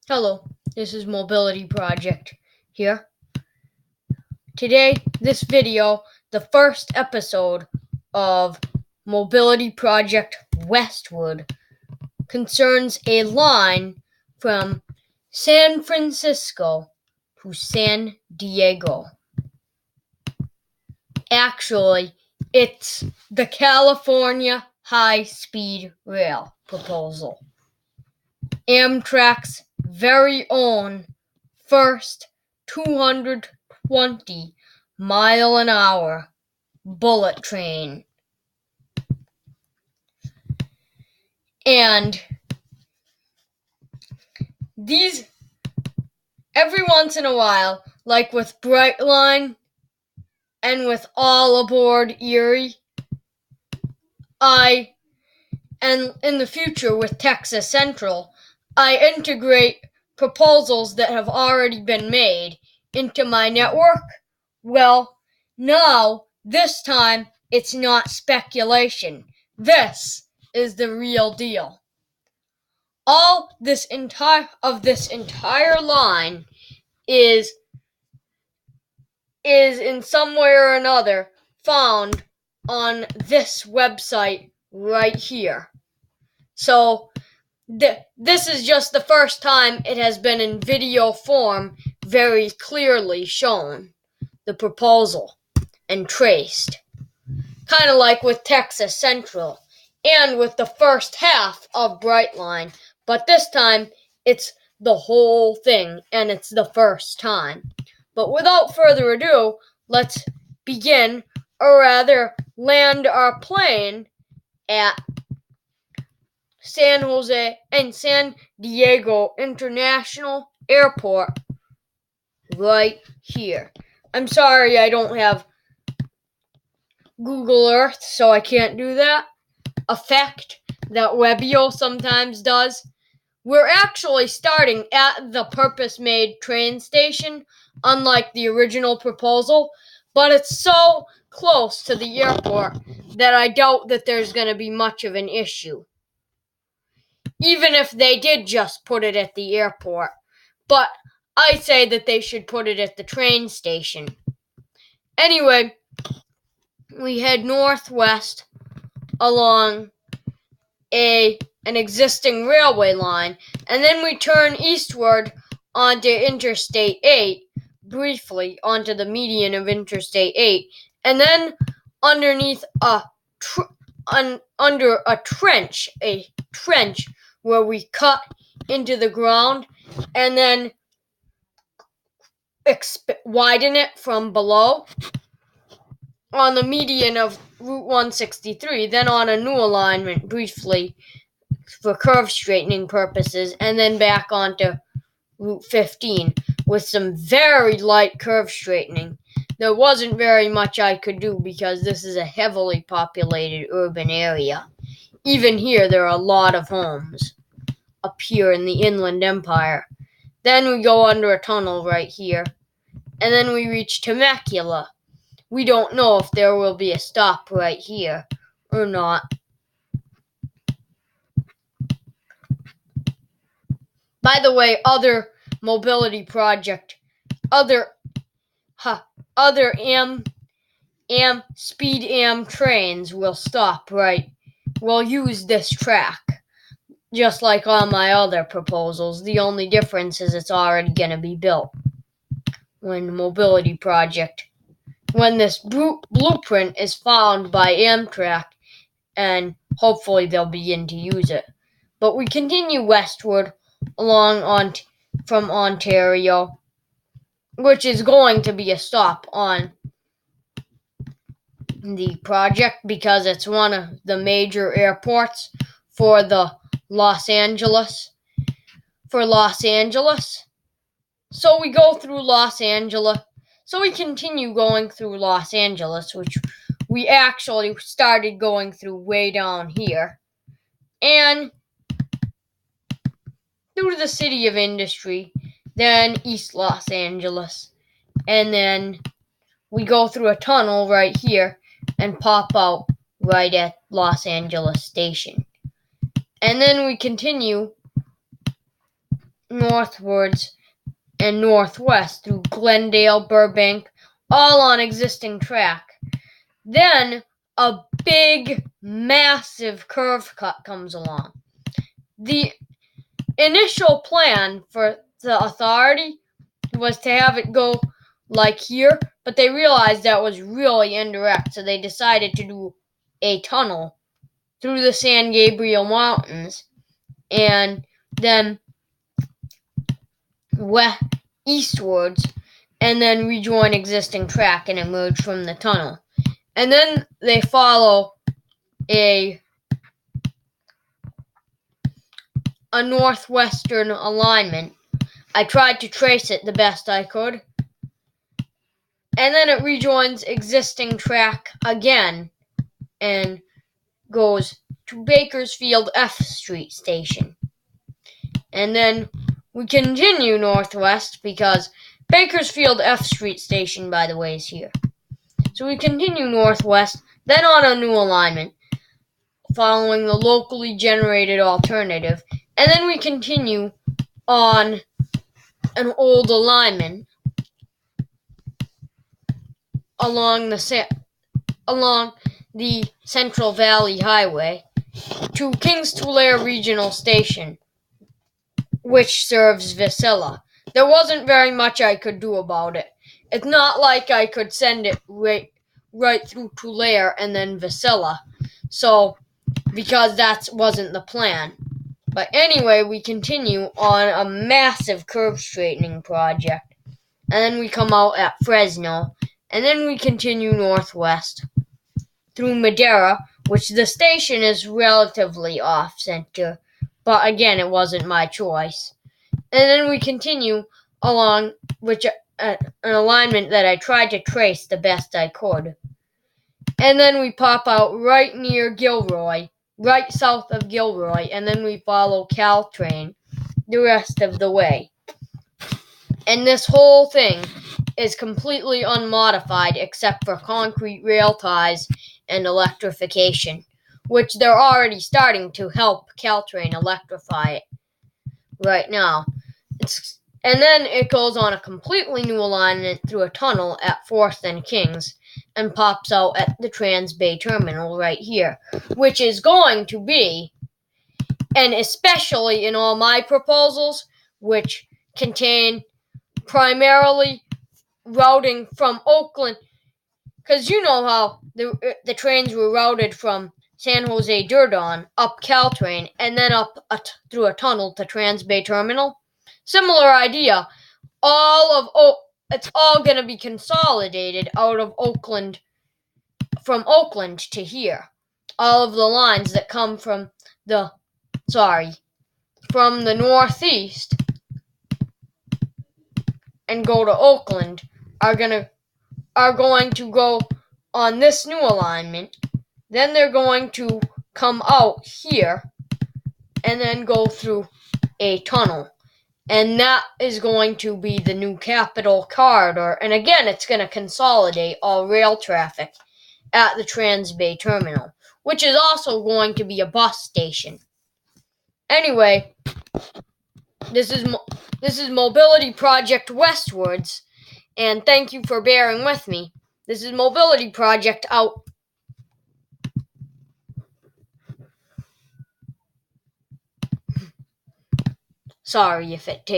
Hello, this is Mobility Project here. Today, this video, the first episode of Mobility Project Westward, concerns a line from San Francisco to San Diego. Actually, it's the California high-speed rail proposal. Amtrak's very own first 220-mile-an-hour bullet train. And these, every once in a while, like with Brightline and with All Aboard Erie, and in the future with Texas Central, I integrate proposals that have already been made into my network. Well, now, this time, it's not speculation. This is the real deal. All this entire line is in some way or another found on this website right here. So this is just the first time it has been in video form very clearly shown, the proposal, and traced. Kind of like with Texas Central and with the first half of Brightline, but this time it's the whole thing and it's the first time. But without further ado, let's begin, or rather land our plane at San Jose and San Diego International Airport right here. I'm sorry I don't have Google Earth, so I can't do that effect that Webio sometimes does. We're actually starting at the purpose-made train station, unlike the original proposal, but it's so close to the airport that I doubt that there's going to be much of an issue. Even if they did just put it at the airport. But I say that they should put it at the train station. Anyway, we head northwest along an existing railway line, and then we turn eastward onto Interstate 8, briefly onto the median of Interstate 8, and then underneath under a trench where we cut into the ground and then widen it from below on the median of Route 163, then on a new alignment briefly for curve straightening purposes, and then back onto Route 15 with some very light curve straightening. There wasn't very much I could do because this is a heavily populated urban area. Even here, there are a lot of homes up here in the Inland Empire. Then we go under a tunnel right here, and then we reach Temecula. We don't know if there will be a stop right here or not. By the way, other Mobility Project, other speed am trains will stop will use this track, just like all my other proposals. The only difference is it's already going to be built when this blueprint is found by Amtrak, and hopefully they'll begin to use it. But we continue westward along from Ontario, which is going to be a stop on the project because it's one of the major airports for Los Angeles. So we go through Los Angeles. So we continue going through Los Angeles, which we actually started going through way down here, and through the City of Industry, then East Los Angeles, and then we go through a tunnel right here and pop out right at Los Angeles Station. And then we continue northwards and northwest through Glendale, Burbank, all on existing track. Then a big, massive curve cut comes along. The initial plan for the authority was to have it go like here, but they realized that was really indirect, so they decided to do a tunnel through the San Gabriel Mountains and then eastwards, and then rejoin existing track and emerge from the tunnel. And then they follow a northwestern alignment. I tried to trace it the best I could. And then it rejoins existing track again and goes to Bakersfield F Street Station. And then we continue northwest because Bakersfield F Street Station, by the way, is here. So we continue northwest, then on a new alignment, following the locally generated alternative, and then we continue on an old alignment along the Central Valley Highway to Kings Tulare Regional Station, which serves Wasilla. There wasn't very much I could do about it. It's not like I could send it right through Tulare and then Wasilla, so because that wasn't the plan. But anyway, we continue on a massive curve straightening project, and then we come out at Fresno, and then we continue northwest through Madera, which the station is relatively off-center, but again, it wasn't my choice. And then we continue along an alignment that I tried to trace the best I could. And then we pop out right near Gilroy, right south of Gilroy, and then we follow Caltrain the rest of the way. And this whole thing is completely unmodified except for concrete rail ties and electrification, which they're already starting to help Caltrain electrify it right now. And then it goes on a completely new alignment through a tunnel at 4th and Kings and pops out at the Trans-Bay Terminal right here, which is going to be, and especially in all my proposals, which contain primarily routing from Oakland, because you know how the trains were routed from San Jose Dirdon up Caltrain and then up through a tunnel to Trans-Bay Terminal. Similar idea. It's all going to be consolidated out of Oakland, from Oakland to here. All of the lines that come from the northeast and go to Oakland are going to go on this new alignment. Then they're going to come out here and then go through a tunnel. And that is going to be the new Capital Corridor. And again, it's going to consolidate all rail traffic at the Trans-Bay Terminal, which is also going to be a bus station. Anyway, this is Mobility Project Westwards, and thank you for bearing with me. This is Mobility Project out. Sorry if it takes